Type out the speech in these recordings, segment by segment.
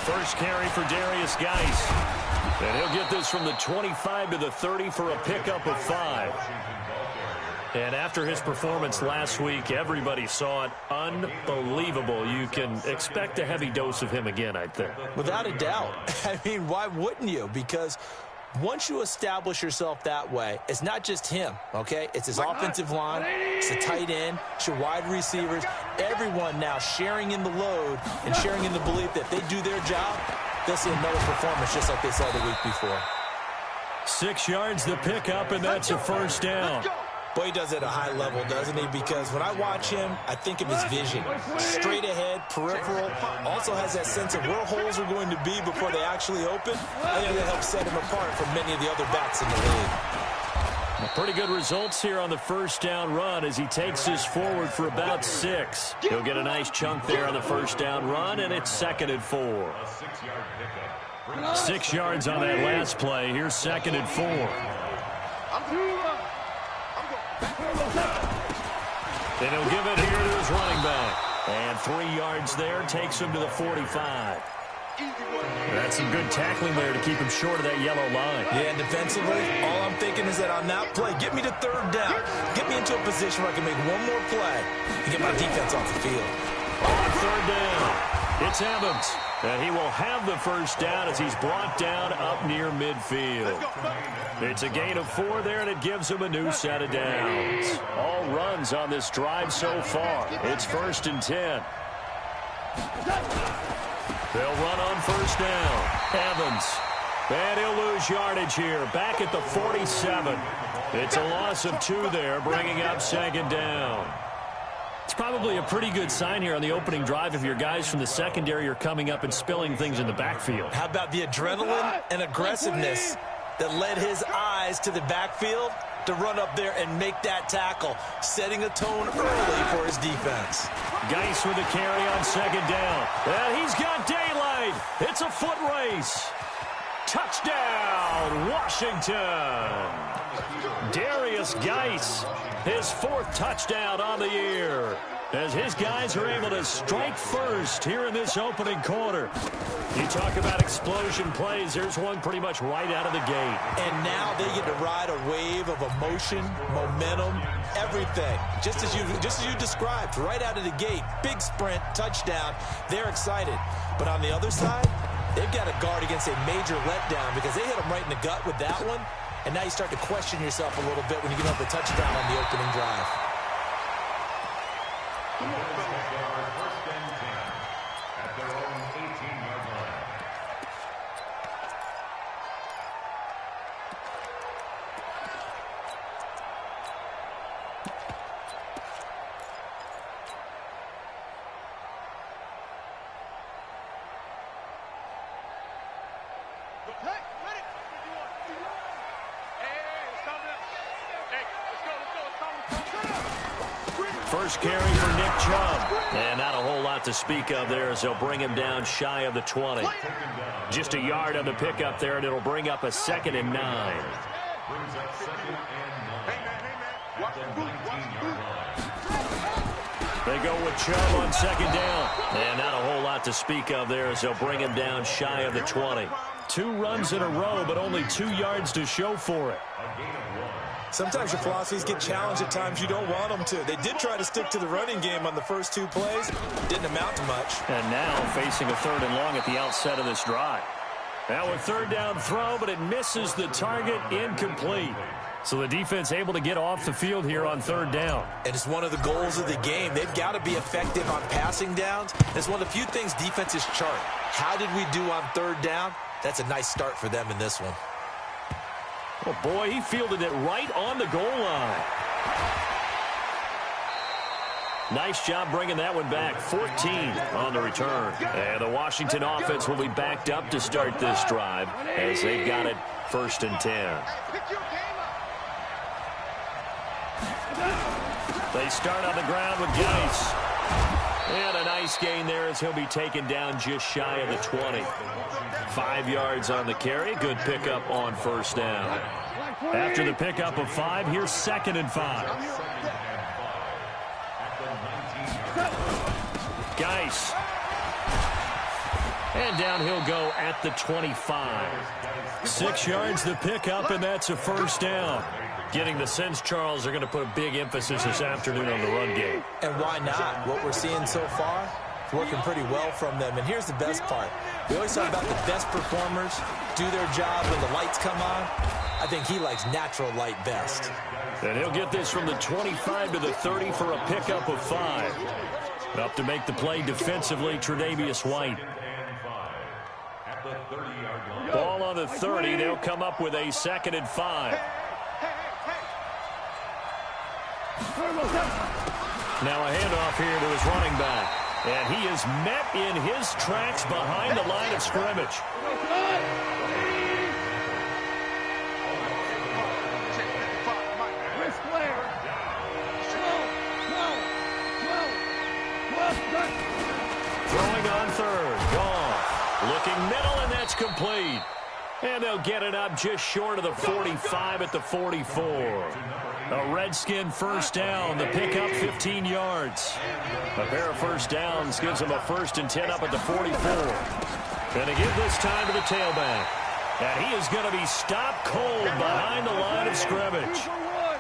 First carry for Darius Geis. And he'll get this from the 25 to the 30 for a pickup of 5. And after his performance last week, everybody saw it. Unbelievable. You can expect a heavy dose of him again, I think. Without a doubt. I mean, why wouldn't you? Because once you establish yourself that way, it's not just him, okay? It's his offensive line, it's the tight end, it's your wide receivers, everyone now sharing in the load and sharing in the belief that if they do their job, they'll see another performance just like they saw the week before. 6 yards the pickup, and that's a first down. Boy, he does it at a high level, doesn't he? Because when I watch him, I think of his vision. Straight ahead, peripheral, also has that sense of where holes are going to be before they actually open. I think that helps set him apart from many of the other backs in the league. Pretty good results here on the first down run as he takes this forward for about 6. He'll get a nice chunk there on the first down run, and it's 2nd and 4. 6 yards on that last play. Here's 2nd and 4. Then he'll give it here to his running back. And 3 yards there takes him to the 45. That's some good tackling there to keep him short of that yellow line. Yeah, and defensively, all I'm thinking is that on that play, get me to 3rd down. Get me into a position where I can make one more play and get my defense off the field. On 3rd down, it's Evans. And he will have the first down as he's brought down up near midfield. It's a gain of 4 there, and it gives him a new set of downs. All runs on this drive so far. It's 1st and 10. They'll run on 1st down. Evans. And he'll lose yardage here. Back at the 47. It's a loss of 2 there, bringing up 2nd down. It's probably a pretty good sign here on the opening drive if your guys from the secondary are coming up and spilling things in the backfield. How about the adrenaline and aggressiveness that led his eyes to the backfield to run up there and make that tackle, setting a tone early for his defense. Geis with a carry on 2nd down. And he's got daylight. It's a foot race. Touchdown, Washington. Darius Geis, his 4th touchdown on the year, as his guys are able to strike first here in this opening quarter. You talk about explosion plays. There's one pretty much right out of the gate. And now they get to ride a wave of emotion, momentum, everything. Just as you described, right out of the gate. Big sprint, touchdown. They're excited. But on the other side, they've got to guard against a major letdown because they hit them right in the gut with that one. And now you start to question yourself a little bit when you give up the touchdown on the opening drive. At their own 18-yard line. First carry for Nick Chubb. And not a whole lot to speak of there as they'll bring him down shy of the 20. Just a yard on the pickup there, and it'll bring up a 2nd and 9. They go with Chubb on 2nd down. And not a whole lot to speak of there as they'll bring him down shy of the 20. 2 runs in a row, but only 2 yards to show for it. Sometimes your philosophies get challenged at times you don't want them to. They did try to stick to the running game on the first 2 plays. Didn't amount to much. And now facing a 3rd and long at the outset of this drive. Now a 3rd down throw, but it misses the target, incomplete. So the defense able to get off the field here on 3rd down. And it's one of the goals of the game. They've got to be effective on passing downs. It's one of the few things defenses chart. How did we do on 3rd down? That's a nice start for them in this one. Oh, boy, he fielded it right on the goal line. Nice job bringing that one back. 14 on the return. And the Washington offense will be backed up to start this drive as they've got it 1st and 10. They start on the ground with Geis. And a nice gain there as he'll be taken down just shy of the 20. 5 yards on the carry. Good pickup on 1st down. After the pickup of 5, here's 2nd and 5. Geis. And down he'll go at the 25. 6 yards the pickup, and that's a first down. Getting the sense, Charles, they're going to put a big emphasis this afternoon on the run game. And why not? What we're seeing so far, it's working pretty well from them. And here's the best part. We always talk about the best performers do their job when the lights come on. I think he likes natural light best. And he'll get this from the 25 to the 30 for a pickup of 5. Up to make the play defensively, Tre'Davious White. Ball on the 30. They'll come up with a 2nd and 5. Now a handoff here to his running back. And he is met in his tracks behind the line of scrimmage. Throwing on 3rd. Goff looking middle, and that's complete. And they'll get it up just short of the 45 at the 44. A Redskin first down. The pickup 15 yards. A pair of first downs gives them a 1st and 10 up at the 44. Going to give this time to the tailback. And he is going to be stopped cold behind the line of scrimmage.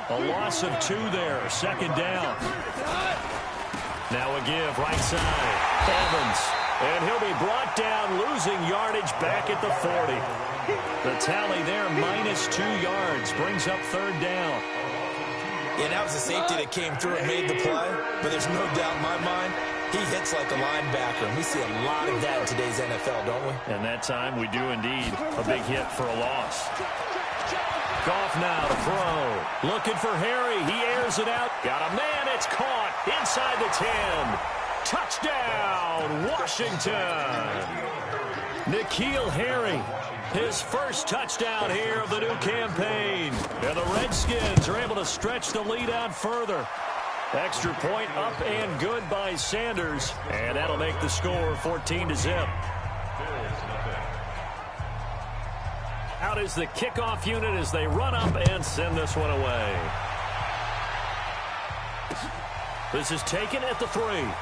A loss of 2 there. 2nd down. Now a give right side. Evans. And he'll be brought down, losing yardage back at the 40. The tally there, -2 yards, brings up 3rd down. Yeah, that was a safety that came through and made the play, but there's no doubt in my mind, he hits like a linebacker, and we see a lot of that in today's NFL, don't we? And that time we do indeed. A big hit for a loss. Goff now to throw. Looking for Harry. He airs it out. Got a man. It's caught inside the 10. Touchdown, Washington. N'Keal Harry, his first touchdown here of the new campaign. And the Redskins are able to stretch the lead out further. Extra point up and good by Sanders. And that'll make the score 14-0. Out is the kickoff unit as they run up and send this one away. This is taken at the 3.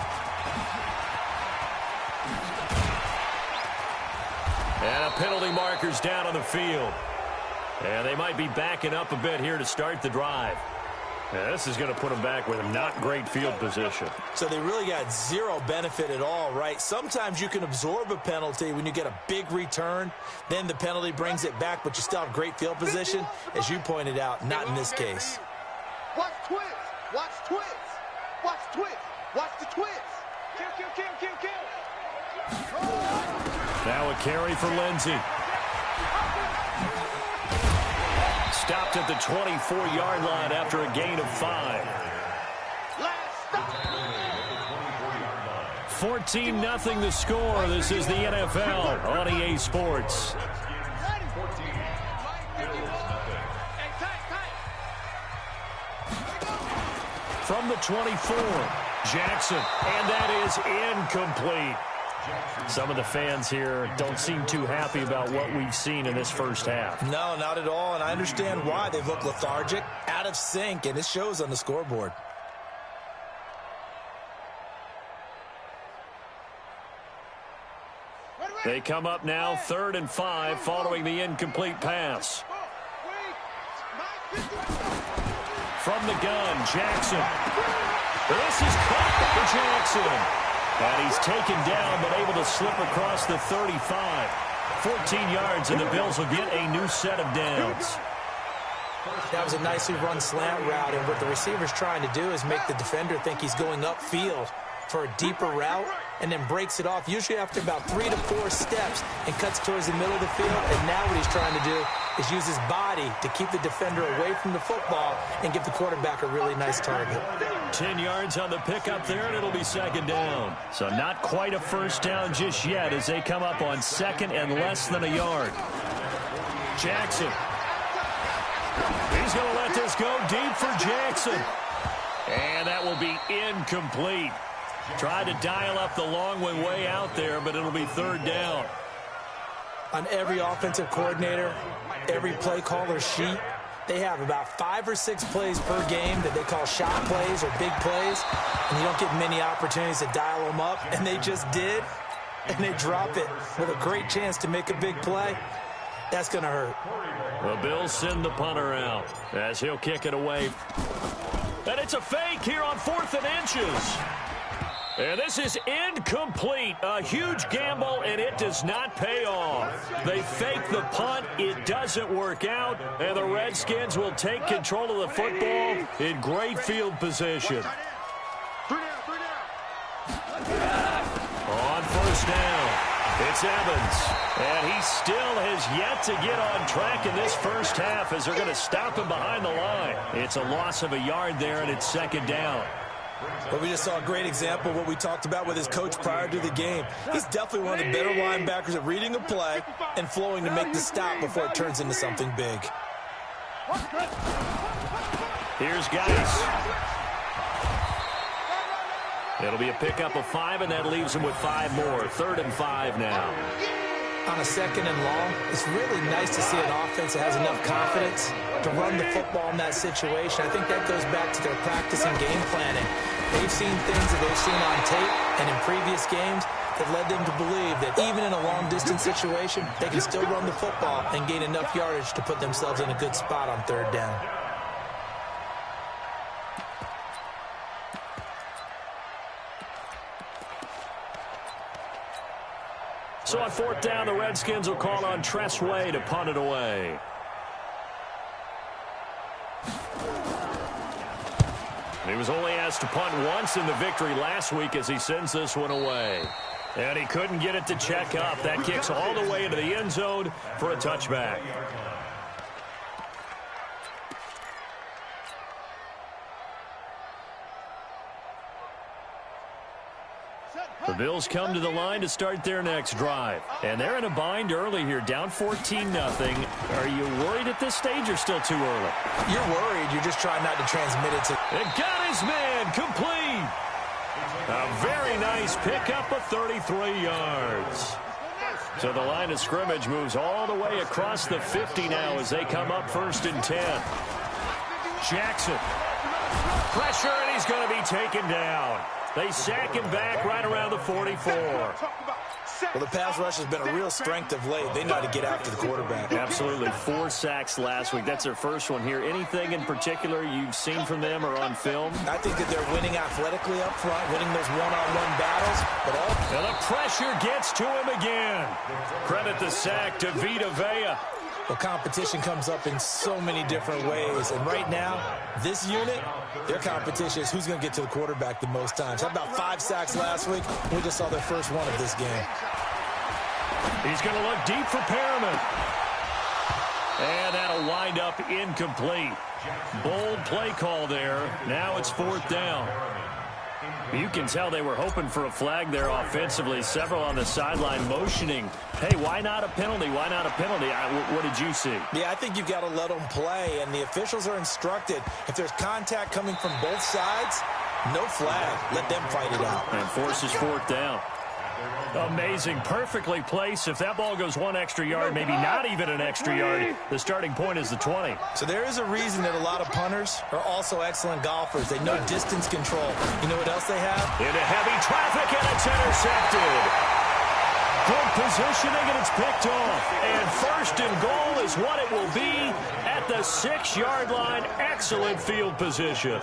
And a penalty marker's down on the field. And they might be backing up a bit here to start the drive. Yeah, this is going to put them back with a not great field position. So they really got zero benefit at all, right? Sometimes you can absorb a penalty when you get a big return. Then the penalty brings it back, but you still have great field position. As you pointed out, not in this case. Watch twist. Watch twist. Watch twist. Watch the twist. Kill, kill, kill, kill, kill. Now a carry for Lindsey. Stopped at the 24-yard line after a gain of 5. 14-0 the score. This is the NFL on EA Sports. From the 24, Jackson, and that is incomplete. Some of the fans here don't seem too happy about what we've seen in this first half. No, not at all, and I understand why. They look lethargic, out of sync, and it shows on the scoreboard. They come up now 3rd and 5 following the incomplete pass. From the gun, Jackson. This is caught by Jackson. And he's taken down, but able to slip across the 35. 14 yards, and the Bills will get a new set of downs. That was a nicely run slant route, and what the receiver's trying to do is make the defender think he's going upfield for a deeper route, and then breaks it off, usually after about 3 to 4 steps, and cuts towards the middle of the field. And now what he's trying to do is use his body to keep the defender away from the football and give the quarterback a really nice target. 10 yards on the pickup there, and it'll be 2nd down. So not quite a first down just yet as they come up on 2nd and less than a yard. Jackson. He's going to let this go deep for Jackson. And that will be incomplete. Tried to dial up the long one way out there, but it'll be 3rd down. On every offensive coordinator, every play caller sheet, They have about 5 or 6 plays per game that they call shot plays or big plays, and you don't get many opportunities to dial them up, and they just did, and they drop it with a great chance to make a big play. That's going to hurt. The Bills send the punter out as he'll kick it away. And it's a fake here on 4th and inches. And this is incomplete. A huge gamble, and it does not pay off. They fake the punt. It doesn't work out. And the Redskins will take control of the football in great field position. On first down, it's Evans. And he still has yet to get on track in this first half as they're going to stop him behind the line. It's a loss of a yard there, and it's 2nd down. But we just saw a great example of what we talked about with his coach prior to the game. He's definitely one of the better linebackers at reading a play and flowing to make the stop before it turns into something big. Here's Geis. It'll be a pickup of 5, and that leaves him with 5 more. 3rd and 5 now. On a 2nd and long, it's really nice to see an offense that has enough confidence to run the football in that situation. I think that goes back to their practice and game planning. They've seen things that they've seen on tape and in previous games that led them to believe that even in a long-distance situation, they can still run the football and gain enough yardage to put themselves in a good spot on 3rd down. So on 4th down, the Redskins will call on Tress Way to punt it away. He was only asked to punt once in the victory last week as he sends this one away. And he couldn't get it to check up. That kicks all the way into the end zone for a touchback. The Bills come to the line to start their next drive. And they're in a bind early here, down 14-0. Are you worried at this stage or still too early? You're worried. You're just trying not to transmit it to... It got his man complete. A very nice pickup of 33 yards. So the line of scrimmage moves all the way across the 50 now as they come up 1st and 10. Jackson. Pressure, and he's going to be taken down. They sack him back right around the 44. Well, the pass rush has been a real strength of late. They know how to get after the quarterback. Absolutely. 4 sacks last week. That's their first one here. Anything in particular you've seen from them or on film? I think that they're winning athletically up front, winning those one-on-one battles. And the pressure gets to him again. Credit the sack to Vita Vea. Well, competition comes up in so many different ways. And right now, this unit, their competition is who's going to get to the quarterback the most times. How about 5 sacks last week? We just saw their first one of this game. He's going to look deep for Perriman. And that'll wind up incomplete. Bold play call there. Now it's 4th down. You can tell they were hoping for a flag there offensively. Several on the sideline motioning. Hey, why not a penalty? Why not a penalty? What did you see? Yeah, I think you've got to let them play, and the officials are instructed. If there's contact coming from both sides, no flag. Let them fight it out. And forces 4th down. Amazing. Perfectly placed. If that ball goes 1 extra yard, maybe not even an extra yard, the starting point is the 20. So there is a reason that a lot of punters are also excellent golfers. They know distance control. You know what else they have? Into heavy traffic, and it's intercepted. Good positioning, and it's picked off. And 1st and goal is what it will be at the 6-yard line. Excellent field position.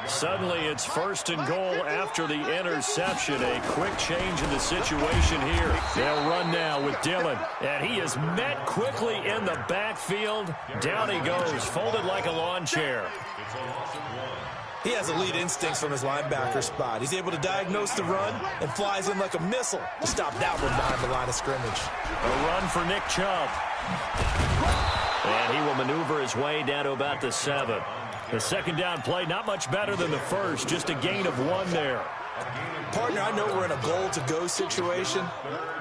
Suddenly, it's 1st and goal after the interception. A quick change in the situation here. They'll run now with Dillon. And he is met quickly in the backfield. Down he goes, folded like a lawn chair. He has elite instincts from his linebacker spot. He's able to diagnose the run and flies in like a missile to stop that one behind the line of scrimmage. A run for Nick Chubb. And he will maneuver his way down to about the 7. The 2nd down play, not much better than the first, just a gain of 1 there. Partner, I know we're in a goal-to-go situation,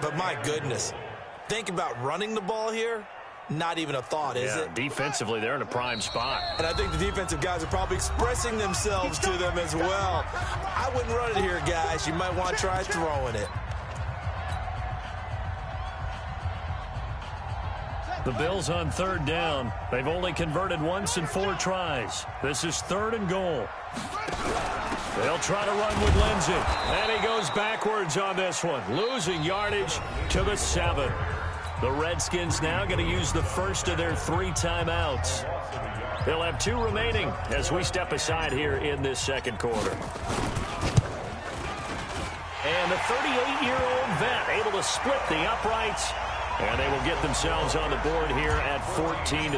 but my goodness, think about running the ball here. Not even a thought, is it? Defensively, they're in a prime spot. And I think the defensive guys are probably expressing themselves to them as well. I wouldn't run it here, guys. You might want to try throwing it. The Bills on third down. They've only converted once in 4 tries. This is 3rd and goal. They'll try to run with Lindsey. And he goes backwards on this one, losing yardage to the 7. The Redskins now going to use the first of their 3 timeouts. They'll have 2 remaining as we step aside here in this second quarter. And the 38-year-old vet able to split the uprights. And they will get themselves on the board here at 14-3.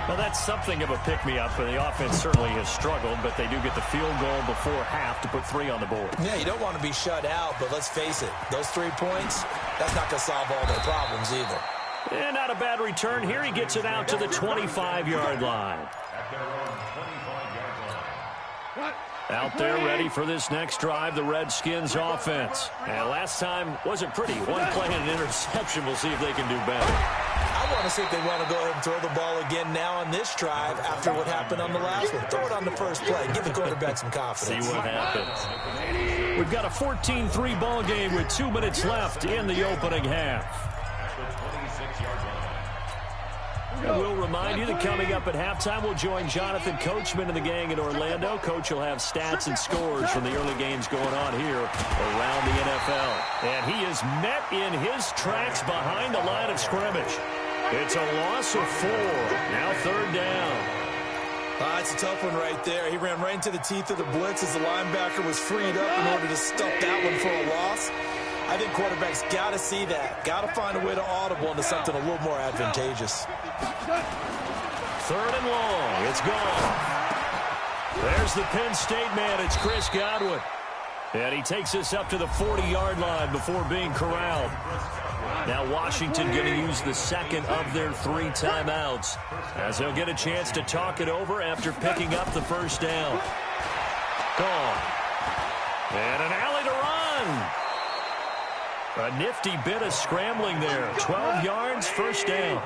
Well, that's something of a pick-me-up, and the offense certainly has struggled, but they do get the field goal before half to put 3 on the board. Yeah, you don't want to be shut out, but let's face it, those 3 points, that's not going to solve all their problems either. And not a bad return here. He gets it out to the 25-yard line. At their own 25-yard line. Out there ready for this next drive, the Redskins offense. And last time wasn't pretty. 1 play and an interception. We'll see if they can do better. I want to see if they want to go ahead and throw the ball again now on this drive after what happened on the last one. Throw it on the first play. Give the quarterback some confidence. See what happens. We've got a 14-3 ball game with 2 minutes left in the opening half. And we'll remind you that coming up at halftime, we'll join Jonathan Coachman and the gang in Orlando. Coach will have stats and scores from the early games going on here around the NFL. And he is met in his tracks behind the line of scrimmage. It's a loss of 4. Now 3rd down. It's a tough one right there. He ran right into the teeth of the blitz as the linebacker was freed up in order to stuff that one for a loss. I think quarterbacks got to see that. Got to find a way to audible into something a little more advantageous. 3rd and long. It's gone. There's the Penn State man. It's Chris Godwin. And he takes us up to the 40-yard line before being corralled. Now Washington going to use the second of their 3 timeouts as they'll get a chance to talk it over after picking up the first down. Gone. And an alley to run. A nifty bit of scrambling there. 12 yards, first down.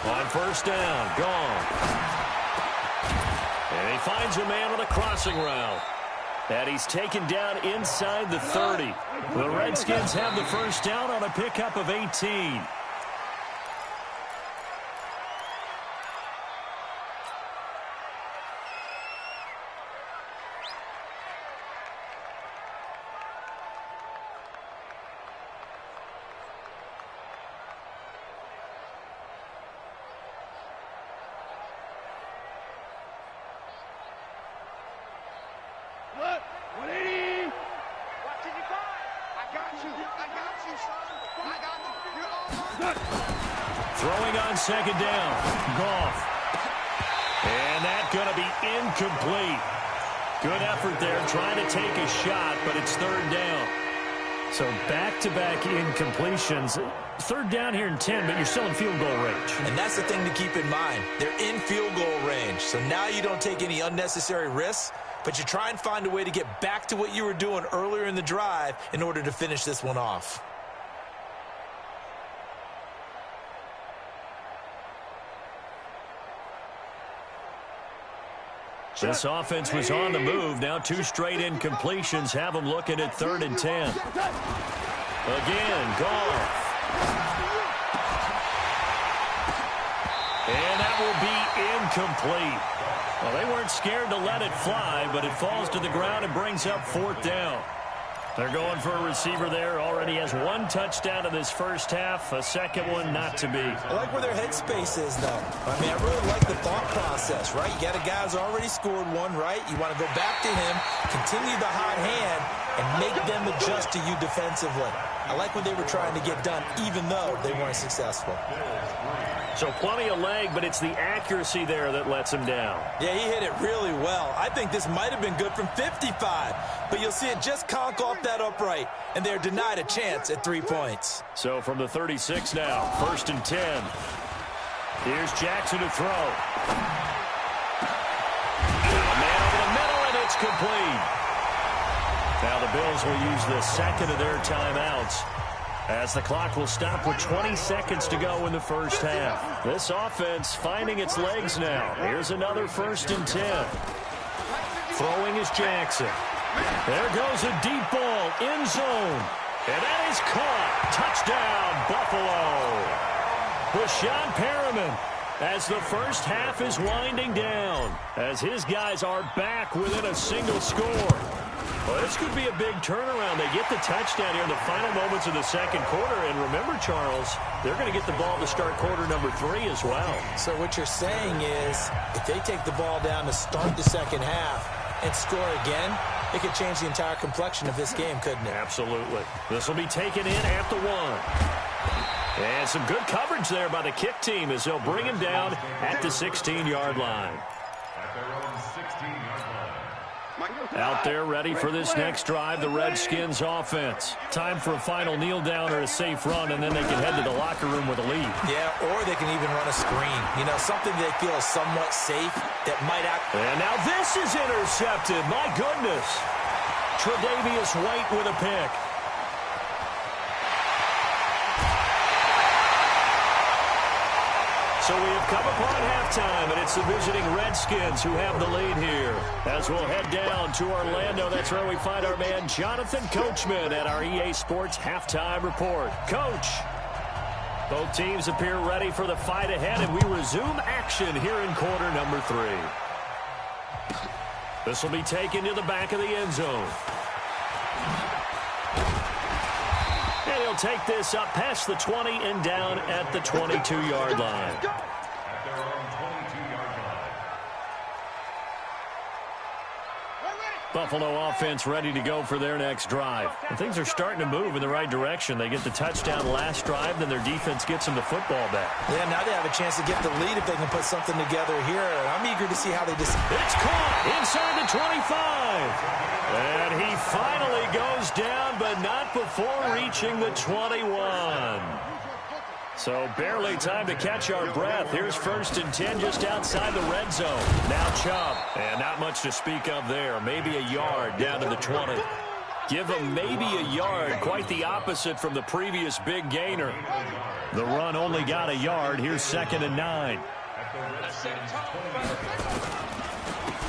On first down, gone. And he finds a man on a crossing route. And he's taken down inside the 30. The Redskins have the first down on a pickup of 18. Throwing on second down. Goff. And that's going to be incomplete. Good effort there trying to take a shot, but it's 3rd down. So back-to-back incompletions. 3rd down here in 10, but you're still in field goal range. And that's the thing to keep in mind. They're in field goal range. So now you don't take any unnecessary risks, but you try and find a way to get back to what you were doing earlier in the drive in order to finish this one off. This offense was on the move. Now 2 straight incompletions have them looking at 3rd and 10. Again, Goff. And that will be incomplete. Well, they weren't scared to let it fly, but it falls to the ground and brings up 4th down. They're going for a receiver there. Already has 1 touchdown in this first half. A second one not to be. I like where their headspace is, though. I mean, I really like the thought process, right? You got a guy who's already scored 1, right? You want to go back to him, continue the hot hand, and make them adjust to you defensively. I like what they were trying to get done, even though they weren't successful. So plenty of leg, but it's the accuracy there that lets him down. Yeah, he hit it really well. I think this might have been good from 55, but you'll see it just conk off that upright, and they're denied a chance at 3 points. So from the 36 now, 1st and 10. Here's Jackson to throw. A man over the middle, and it's complete. Now the Bills will use the second of their timeouts as the clock will stop with 20 seconds to go in the first half. This offense finding its legs now. Here's another 1st and 10. Throwing is Jackson. There goes a deep ball, end zone. And that is caught. Touchdown, Buffalo. Bashan Perriman, as the first half is winding down, as his guys are back within a single score. Well, this could be a big turnaround. They get the touchdown here in the final moments of the second quarter. And remember, Charles, they're going to get the ball to start quarter number 3 as well. So what you're saying is, if they take the ball down to start the second half and score again, it could change the entire complexion of this game, couldn't it? Absolutely. This will be taken in at the 1. And some good coverage there by the kick team as they'll bring him down at the 16-yard line. At their own 16-yard line. Out there ready for this next drive, the Redskins offense. Time for a final kneel down or a safe run, and then they can head to the locker room with a lead. Yeah, or they can even run a screen. You know, something they feel is somewhat safe that might act. And now this is intercepted. My goodness. Tre'Davious White with a pick. So we have come upon halftime, and it's the visiting Redskins who have the lead here. As we'll head down to Orlando, that's where we find our man Jonathan Coachman at our EA Sports Halftime Report. Coach, both teams appear ready for the fight ahead, and we resume action here in quarter number 3. This will be taken to the back of the end zone. And he'll take this up past the 20 and down at the 22-yard line. At their own 22-yard line. Buffalo offense ready to go for their next drive. And things are starting to move in the right direction. They get the touchdown last drive, then their defense gets them the football back. Yeah, now they have a chance to get the lead if they can put something together here. And I'm eager to see how they just. It's caught inside the 25. And he finally goes down, but not before reaching the 21. So barely time to catch our breath. Here's 1st and 10 just outside the red zone. Now Chubb. And not much to speak of there. Maybe a yard down to the 20. Give him maybe a yard. Quite the opposite from the previous big gainer. The run only got a yard. Here's 2nd and 9.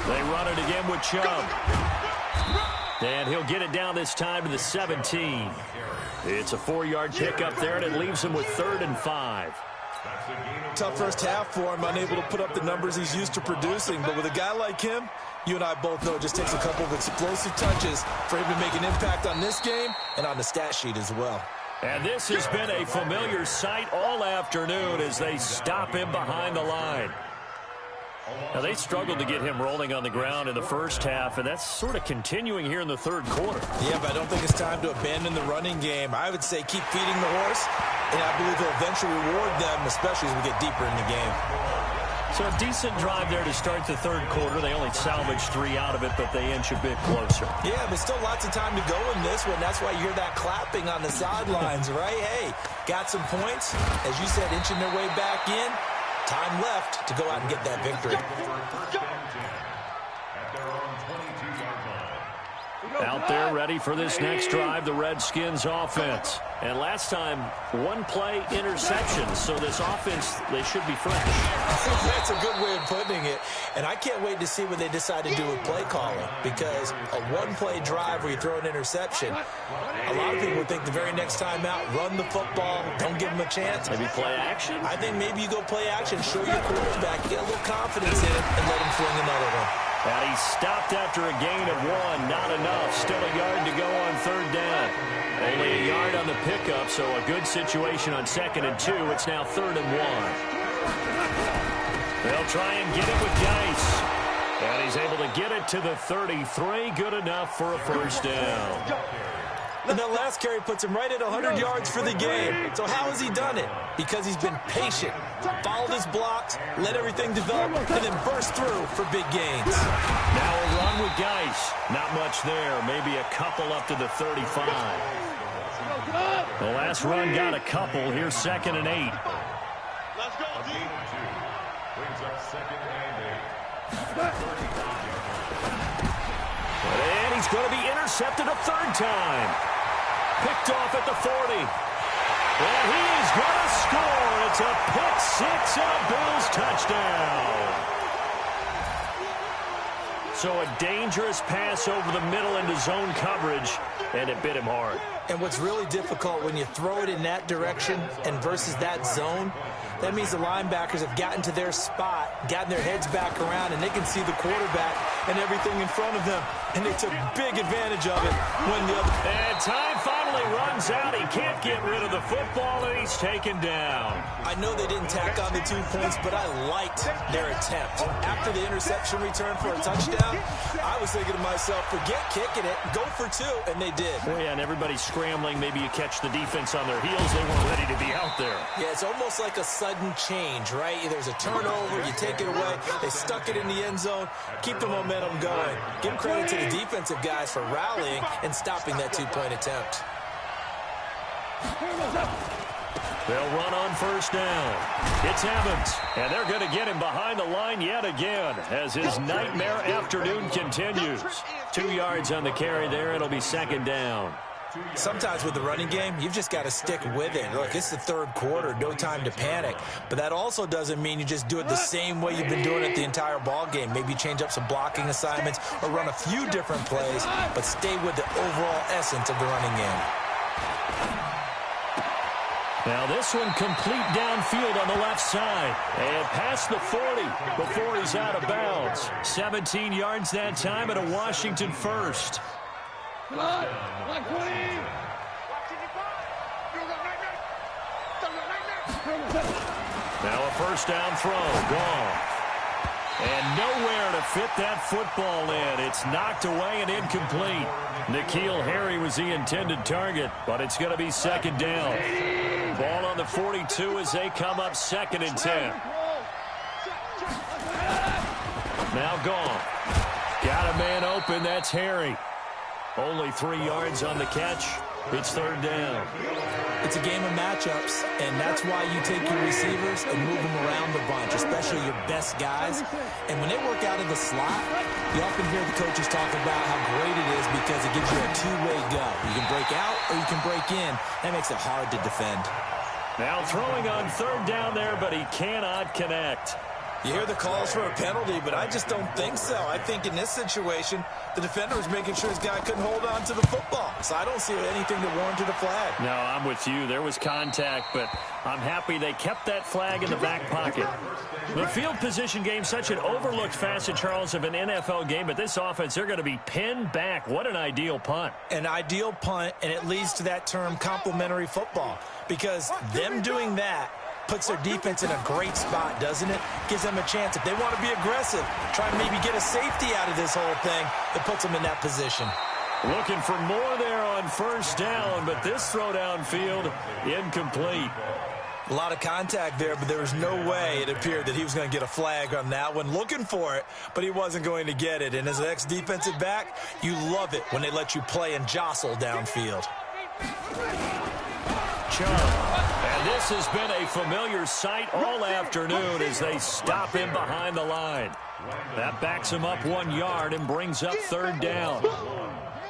They run it again with Chubb. And he'll get it down this time to the 17. It's a 4-yard pickup there, and it leaves him with 3rd and 5. Tough first half for him, unable to put up the numbers he's used to producing. But with a guy like him, you and I both know it just takes a couple of explosive touches for him to make an impact on this game and on the stat sheet as well. And this has been a familiar sight all afternoon as they stop him behind the line. Now, they struggled to get him rolling on the ground in the first half, and that's sort of continuing here in the third quarter. Yeah, but I don't think it's time to abandon the running game. I would say keep feeding the horse, and I believe he'll eventually reward them, especially as we get deeper in the game. So a decent drive there to start the third quarter. They only salvaged 3 out of it, but they inch a bit closer. Yeah, but still lots of time to go in this one. That's why you hear that clapping on the sidelines, right? Hey, got some points. As you said, inching their way back in. Time left to go out and get that victory. Out there ready for this next drive, the Redskins offense. And last time, 1-play interception. So this offense, they should be fresh. That's a good way of putting it. And I can't wait to see what they decide to do with play calling. Because a 1-play drive where you throw an interception, a lot of people would think the very next time out, run the football, don't give them a chance. Maybe play action? I think maybe you go play action, show your quarterback, get a little confidence in it, and let him fling another one. And he stopped after a gain of 1. Not enough. Still a yard to go on 3rd down. Only a yard on the pickup, so a good situation on 2nd and 2. It's now 3rd and 1. They'll try and get it with Geis. And he's able to get it to the 33. Good enough for a first down. And that last carry puts him right at 100 yards for the game. So how has he done it? Because he's been patient, followed his blocks, let everything develop, and then burst through for big gains. Now a run with Geis. Not much there. Maybe a couple up to the 35. The last run got a couple. Here's 2nd and 8. Let's go, D. Brings up 2nd and 8. And he's going to be intercepted a 3rd time. Picked off at the 40. And he is going to score. It's a pick 6 and a Bills touchdown. So a dangerous pass over the middle into zone coverage, and it bit him hard. And what's really difficult when you throw it in that direction and versus that zone, that means the linebackers have gotten to their spot, gotten their heads back around, and they can see the quarterback and everything in front of them. And they took big advantage of it when the other... And time finally runs out. He can't get rid of the football, and he's taken down. I know they didn't tack on the 2 points, but I liked their attempt. After the interception return for a touchdown, I was thinking to myself, forget kicking it, go for 2, and they did. Oh, yeah, and everybody's scrambling. Maybe you catch the defense on their heels. They weren't ready to be out there. Yeah, it's almost like a sudden change, right? There's a turnover, you take it away, they stuck it in the end zone, keep the momentum going. Give credit to the defensive guys for rallying and stopping that 2-point attempt. They'll run on first down. It's Evans, and they're going to get him behind the line yet again as his nightmare afternoon continues. 2 yards on the carry there. It'll be second down. Sometimes with the running game, you've just got to stick with it. Look, it's the third quarter, no time to panic. But that also doesn't mean you just do it the same way you've been doing it the entire ball game. Maybe change up some blocking assignments or run a few different plays, but stay with the overall essence of the running game. Now this one complete downfield on the left side. And past the 40 before he's out of bounds. 17 yards that time at a Washington first. Now a first down throw, gone. And nowhere to fit that football in. It's knocked away and incomplete. N'Keal Harry was the intended target, but it's going to be second down. Ball on the 42 as they come up second and 10. Now gone. Got a man open, that's Harry. Only 3 yards on the catch. It's third down. It's a game of matchups, and that's why you take your receivers and move them around the bunch, especially your best guys. And when they work out of the slot, you often hear the coaches talk about how great it is because it gives you a two-way go. You can break out or you can break in. That makes it hard to defend. Now throwing on third down there, but he cannot connect. You hear the calls for a penalty, but I just don't think so. I think in this situation, the defender was making sure his guy couldn't hold on to the football. So I don't see anything that warranted a flag. No, I'm with you. There was contact, but I'm happy they kept that flag in the back pocket. The field position game, such an overlooked facet, Charles, of an NFL game, but this offense, they're going to be pinned back. What an ideal punt. An ideal punt, and it leads to that term complementary football, because them doing that puts their defense in a great spot, doesn't it? Gives them a chance. If they want to be aggressive, try to maybe get a safety out of this whole thing, it puts them in that position. Looking for more there on first down, but this throw downfield, incomplete. A lot of contact there, but there was no way it appeared that he was going to get a flag on that one. Looking for it, but he wasn't going to get it. And as an ex-defensive back, you love it when they let you play and jostle downfield. And this has been a familiar sight all afternoon as they stop him behind the line. That backs him up 1 yard and brings up third down.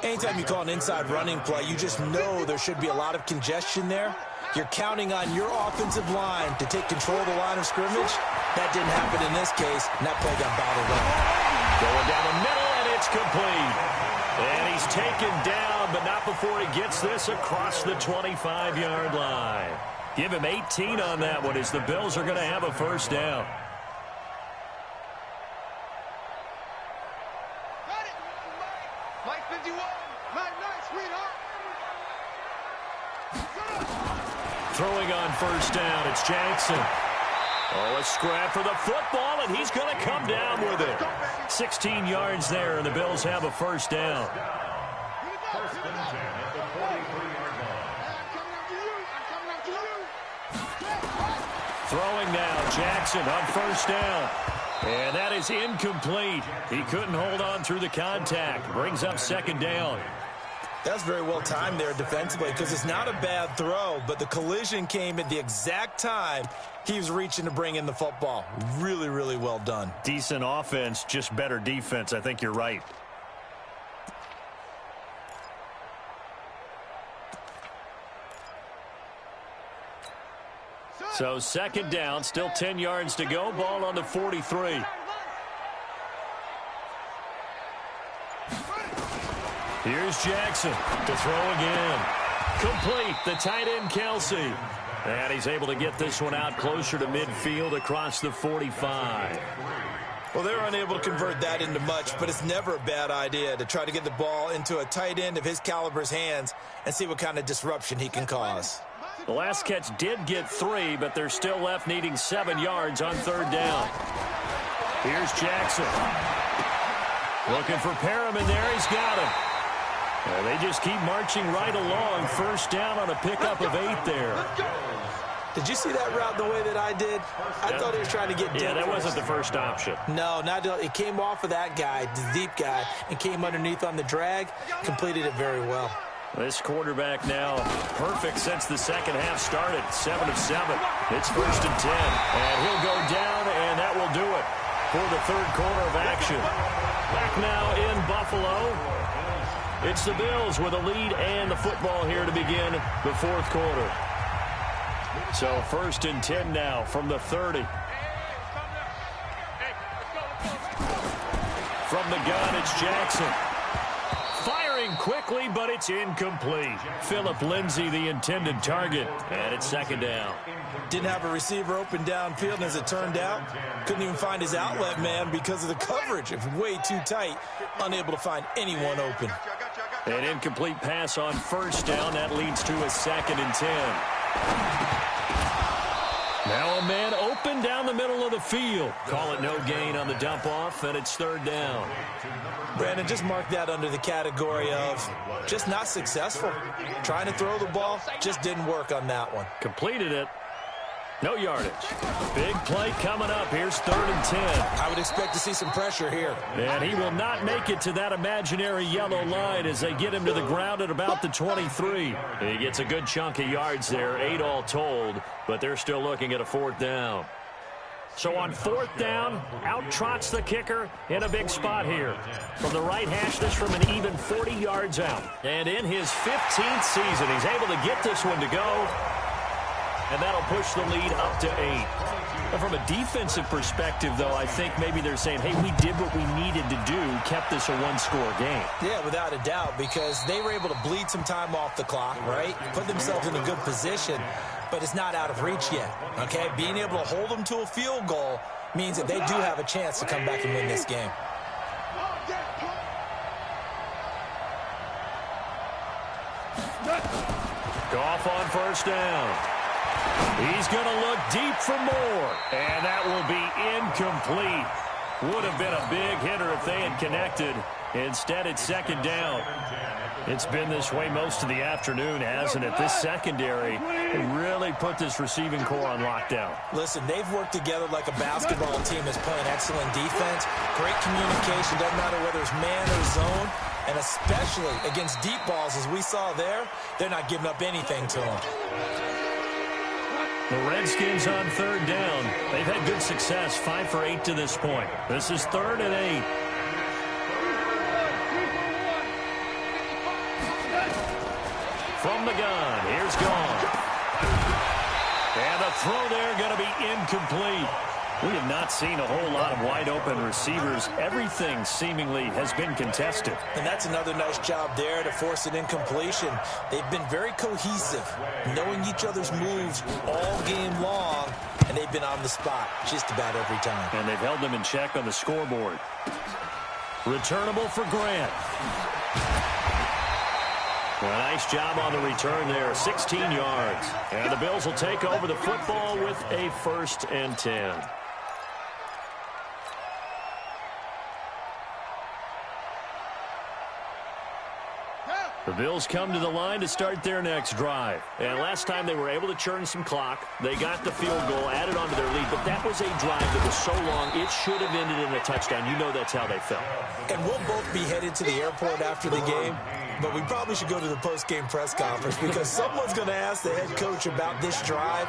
Anytime you call an inside running play, you just know there should be a lot of congestion there. You're counting on your offensive line to take control of the line of scrimmage. That didn't happen in this case, and that play got bottled up. Going down the middle, and it's complete. And he's taken down, but not before he gets this across the 25-yard line. Give him 18 on that one as the Bills are going to have a first down. Mike 51. Night, sweetheart. Throwing on first down, it's Jackson. Oh, a scrap for the football, and he's going to come down with it. 16 yards there, and the Bills have a first down. First and 10 at the 43-yard line. Throwing now, Jackson on first down. And that is incomplete. He couldn't hold on through the contact. Brings up second down. That's very well timed there defensively because it's not a bad throw, but the collision came at the exact time he was reaching to bring in the football. Really, really well done. Decent offense, just better defense. I think you're right. So second down, still 10 yards to go. Ball on the 43. Here's Jackson to throw again. Complete, the tight end Kelsey. And he's able to get this one out closer to midfield across the 45. Well, they were unable to convert that into much, but it's never a bad idea to try to get the ball into a tight end of his caliber's hands and see what kind of disruption he can cause. The last catch did get 3, but they're still left needing 7 yards on 3rd down. Here's Jackson. Looking for Perriman there. He's got him. And they just keep marching right along. 1st down on a pickup of 8 there. Did you see that route the way that I did? I thought he was trying to get deep. Yeah, that wasn't the first option. No, it came off of that guy, the deep guy, and came underneath on the drag. Completed it very well. This quarterback now perfect since the second half started. 7 of 7. It's 1st and 10. And he'll go down, and that will do it for the 3rd quarter of action. Back now in Buffalo. It's the Bills with a lead and the football here to begin the 4th quarter. So 1st and 10 now from the 30. From the gun, it's Jackson. Firing quickly, but it's incomplete. Phillip Lindsay, the intended target, and it's 2nd down. Didn't have a receiver open downfield, and as it turned out, couldn't even find his outlet man because of the coverage. It was way too tight, unable to find anyone open. An incomplete pass on 1st down. That leads to a 2nd and 10. Now a man open down the middle of the field. Call it no gain on the dump off, and it's 3rd down. Brandon, just mark that under the category of just not successful. Trying to throw the ball, just didn't work on that one. Completed it. No yardage. Big play coming up. Here's 3rd and 10. I would expect to see some pressure here. And he will not make it to that imaginary yellow line as they get him to the ground at about the 23. He gets a good chunk of yards there, 8 all told, but they're still looking at a 4th down. So on 4th down, out trots the kicker in a big spot here. From the right hash, this from an even 40 yards out. And in his 15th season, he's able to get this one to go. And that'll push the lead up to 8. But from a defensive perspective, though, I think maybe they're saying, hey, we did what we needed to do, kept this a 1-score game. Yeah, without a doubt, because they were able to bleed some time off the clock, right? Put themselves in a good position, but it's not out of reach yet, okay? Being able to hold them to a field goal means that they do have a chance to come back and win this game. Goff on 1st down. He's going to look deep for more, and that will be incomplete. Would have been a big hitter if they had connected. Instead, it's 2nd down. It's been this way most of the afternoon, hasn't it? This secondary really put this receiving core on lockdown. Listen, they've worked together like a basketball team that's playing excellent defense. Great communication, doesn't matter whether it's man or zone. And especially against deep balls, as we saw there, they're not giving up anything to them. The Redskins on 3rd down. They've had good success, 5 for 8 to this point. This is 3rd and 8. From the gun, here's Goff. And the throw there going to be incomplete. We have not seen a whole lot of wide-open receivers. Everything seemingly has been contested. And that's another nice job there to force an incompletion. They've been very cohesive, knowing each other's moves all game long, and they've been on the spot just about every time. And they've held them in check on the scoreboard. Returnable for Grant. A nice job on the return there, 16 yards. And the Bills will take over the football with a 1st and 10. The Bills come to the line to start their next drive. And last time they were able to churn some clock. They got the field goal, added on to their lead. But that was a drive that was so long, it should have ended in a touchdown. You know that's how they felt. And we'll both be headed to the airport after the game. But we probably should go to the post-game press conference because someone's going to ask the head coach about this drive.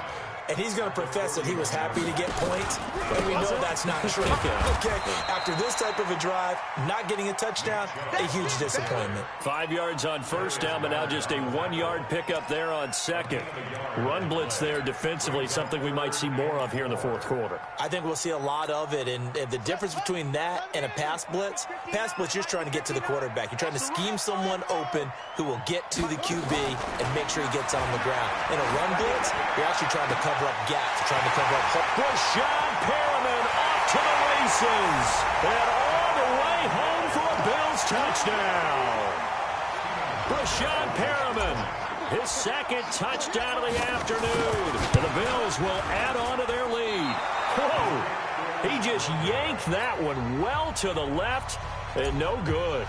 and he's going to profess that he was happy to get points, but we know that's not true. Okay, after this type of a drive, not getting a touchdown, a huge disappointment. 5 yards on first down, but now just a 1-yard pickup there on second. Run blitz there defensively, something we might see more of here in the fourth quarter. I think we'll see a lot of it, and the difference between that and a pass blitz, you're just trying to get to the quarterback. You're trying to scheme someone open who will get to the QB and make sure he gets on the ground. In a run blitz, you're actually trying to cover up gaps. You're trying to cover up holes. Rashad Perriman off to the races, and all the way home for a Bills touchdown. Rashad Perriman, his second touchdown of the afternoon. And the Bills will add on to their lead. Whoa! He just yanked that one well to the left, and no good.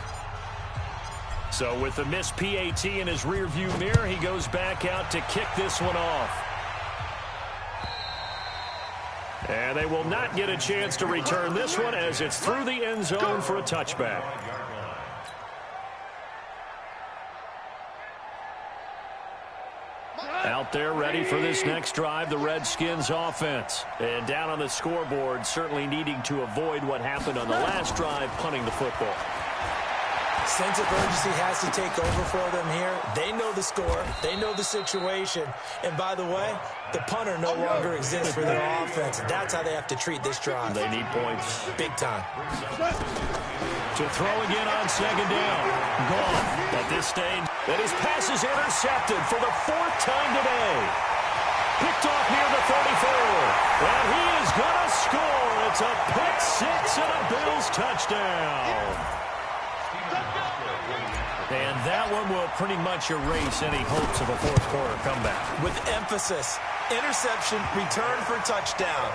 So with the missed PAT in his rearview mirror, he goes back out to kick this one off. And they will not get a chance to return this one as it's through the end zone for a touchback. Out there ready for this next drive, the Redskins offense. And down on the scoreboard, certainly needing to avoid what happened on the last drive, punting the football. Sense of urgency has to take over for them here. They know the score. They know the situation. And by the way, the punter no longer exists for their offense. That's how they have to treat this drive. They need points. Big time. To throw again on second down. Gone at this stage. And his pass is intercepted for the 4th time today. Picked off near the 34. And he is going to score. It's a pick six and a Bills touchdown. And that one will pretty much erase any hopes of a fourth quarter comeback. With emphasis, interception, return for touchdown.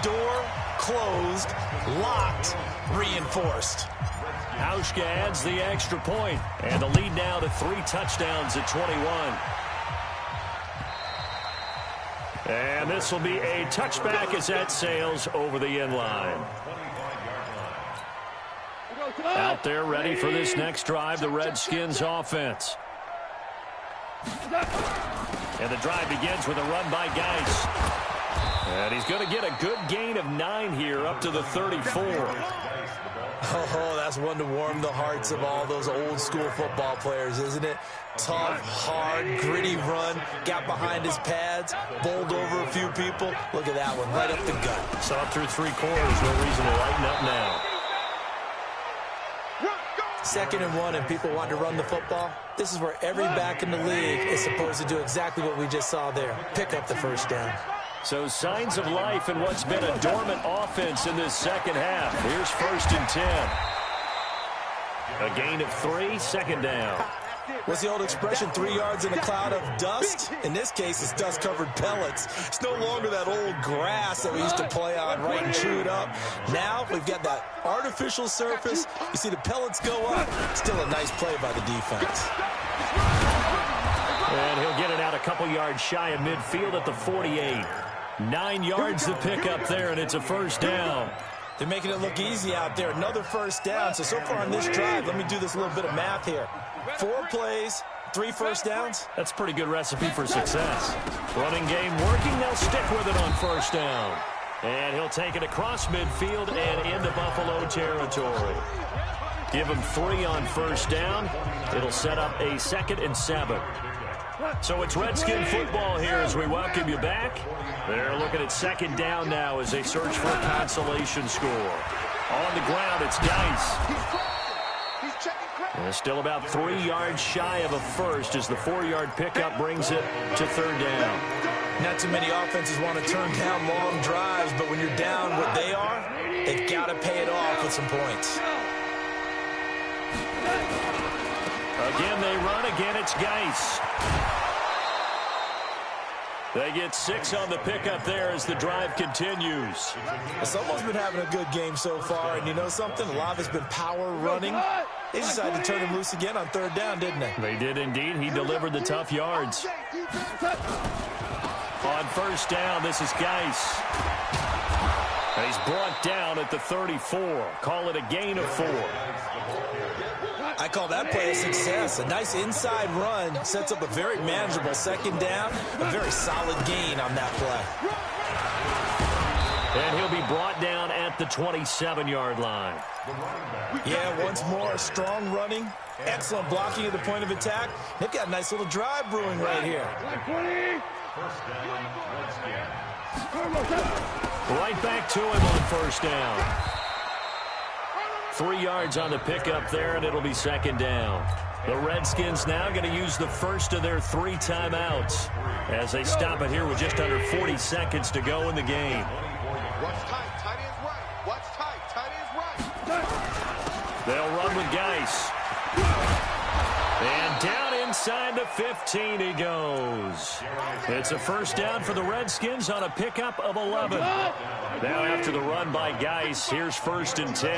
Door closed, locked, reinforced. Hauschka adds the extra point, and the lead now to 3 touchdowns at 21. And this will be a touchback as that sails over the end line. Out there ready for this next drive, the Redskins offense. And the drive begins with a run by Geis. And he's going to get a good gain of 9 here up to the 34. Oh, that's one to warm the hearts of all those old school football players, isn't it? Tough, hard, gritty run, got behind his pads, bowled over a few people. Look at that one, right up the gut. So up through 3 quarters, no reason to lighten up now. 2nd and 1, and people want to run the football. This is where every back in the league is supposed to do exactly what we just saw there. Pick up the first down. So signs of life in what's been a dormant offense in this second half. Here's 1st and 10. A gain of 3, second down. What's the old expression, 3 yards in a cloud of dust? In this case, it's dust-covered pellets. It's no longer that old grass that we used to play on, right, and chew it up. Now we've got that artificial surface. You see the pellets go up. Still a nice play by the defense. And he'll get it out a couple yards shy of midfield at the 48. 9 yards to pick up there, and it's a first down. They're making it look easy out there. Another first down. So far on this drive, let me do this little bit of math here. 4 plays, 3 first downs. That's a pretty good recipe for success. Running game working. They'll stick with it on first down. And he'll take it across midfield and into Buffalo territory. Give him 3 on first down. It'll set up a 2nd and 7. So it's Redskin football here as we welcome you back. They're looking at 2nd down now as they search for a consolation score. On the ground, it's Geis. And still about 3 yards shy of a first as the 4-yard pickup brings it to 3rd down. Not too many offenses want to turn down long drives, but when you're down what they are, they've got to pay it off with some points. Again, they run. Again, it's Geis. They get 6 on the pickup there as the drive continues. Someone's been having a good game so far, and you know something? A lot of it's been power running. They decided to turn him loose again on 3rd down, didn't they? They did indeed. He delivered the tough yards. On first down, this is Geis. And he's brought down at the 34. Call it a gain of 4. I call that play a success. A nice inside run sets up a very manageable second down, a very solid gain on that play. And he'll be brought down at the 27-yard line. Yeah, once more, strong running, excellent blocking at the point of attack. They've got a nice little drive brewing right here. Right back to him on first down. 3 yards on the pickup there, and it'll be second down. The Redskins now going to use the first of their 3 timeouts as they stop it here with just under 40 seconds to go in the game. Watch tight. Tight end's right. Watch tight. Tight end's right. They'll run with Geis. And down inside the 15 he goes. It's a first down for the Redskins on a pickup of 11. Now after the run by Geis, here's 1st and 10.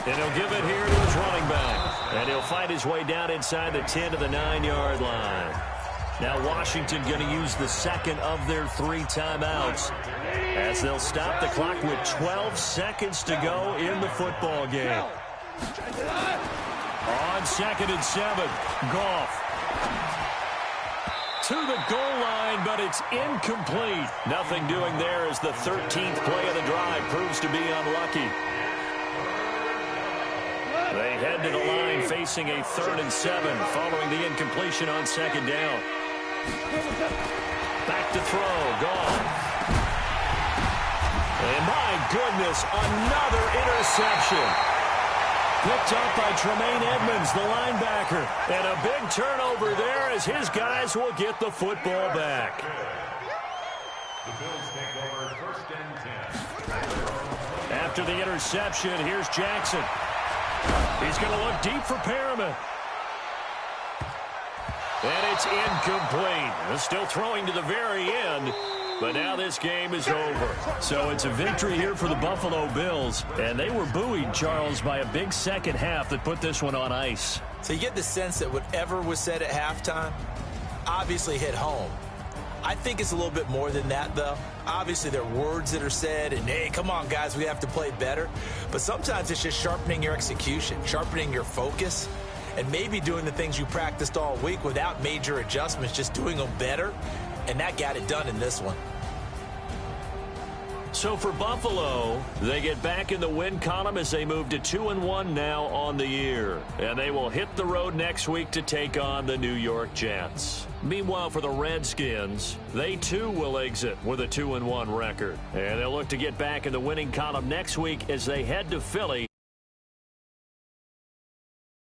And he'll give it here to his running back. And he'll fight his way down inside the 10 to the 9-yard line. Now Washington going to use the second of their 3 timeouts as they'll stop the clock with 12 seconds to go in the football game. On 2nd and 7, Goff to the goal line, but it's incomplete. Nothing doing there as the 13th play of the drive proves to be unlucky. They head to the line facing a 3rd and 7 following the incompletion on 2nd down. Back to throw, Goff. And my goodness, another interception. Picked up by Tremaine Edmonds, the linebacker. And a big turnover there as his guys will get the football back. The Bills take over 1st and 10. After the interception, here's Jackson. He's going to look deep for Perriman. And it's incomplete. They're still throwing to the very end. But now this game is over. So it's a victory here for the Buffalo Bills. And they were buoyed, Charles, by a big second half that put this one on ice. So you get the sense that whatever was said at halftime obviously hit home. I think it's a little bit more than that, though. Obviously, there are words that are said, and, hey, come on, guys, we have to play better. But sometimes it's just sharpening your execution, sharpening your focus, and maybe doing the things you practiced all week without major adjustments, just doing them better. And that got it done in this one. So for Buffalo, they get back in the win column as they move to 2-1 now on the year. And they will hit the road next week to take on the New York Jets. Meanwhile, for the Redskins, they too will exit with a 2-1 record. And they'll look to get back in the winning column next week as they head to Philly